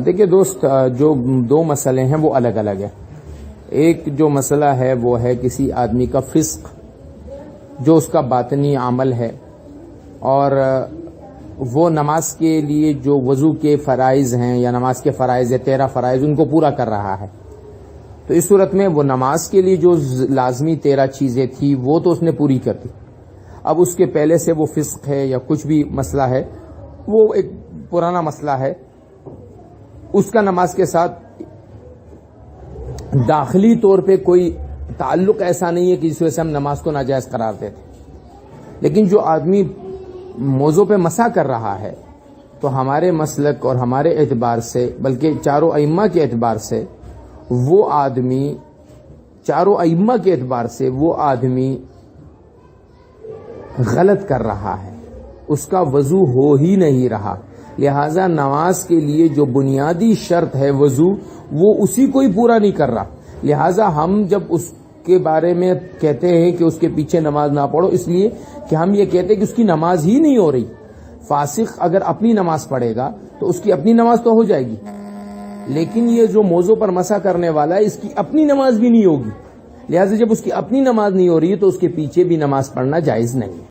دیکھیے دوست، جو دو مسئلے ہیں وہ الگ الگ ہیں. ایک جو مسئلہ ہے وہ ہے کسی آدمی کا فسق جو اس کا باطنی عمل ہے، اور وہ نماز کے لیے جو وضو کے فرائض ہیں یا نماز کے فرائض ہے 13 فرائض ان کو پورا کر رہا ہے. تو اس صورت میں وہ نماز کے لیے جو لازمی 13 چیزیں تھی وہ تو اس نے پوری کر دی. اب اس کے پہلے سے وہ فسق ہے یا کچھ بھی مسئلہ ہے، وہ ایک پرانا مسئلہ ہے، اس کا نماز کے ساتھ داخلی طور پہ کوئی تعلق ایسا نہیں ہے کہ جس وجہ سے ہم نماز کو ناجائز قرار دیتے. لیکن جو آدمی موضوع پہ مسح کر رہا ہے تو ہمارے مسلک اور ہمارے اعتبار سے، بلکہ چاروں ائمہ کے اعتبار سے، وہ آدمی چاروں ائمہ کے اعتبار سے وہ آدمی غلط کر رہا ہے، اس کا وضو ہو ہی نہیں رہا. لہذا نماز کے لیے جو بنیادی شرط ہے وضو، وہ اسی کو ہی پورا نہیں کر رہا. لہذا ہم جب اس کے بارے میں کہتے ہیں کہ اس کے پیچھے نماز نہ پڑھو، اس لیے کہ ہم یہ کہتے ہیں کہ اس کی نماز ہی نہیں ہو رہی. فاسق اگر اپنی نماز پڑھے گا تو اس کی اپنی نماز تو ہو جائے گی، لیکن یہ جو موضوع پر مسح کرنے والا ہے اس کی اپنی نماز بھی نہیں ہوگی. لہذا جب اس کی اپنی نماز نہیں ہو رہی ہے تو اس کے پیچھے بھی نماز پڑھنا جائز نہیں ہے.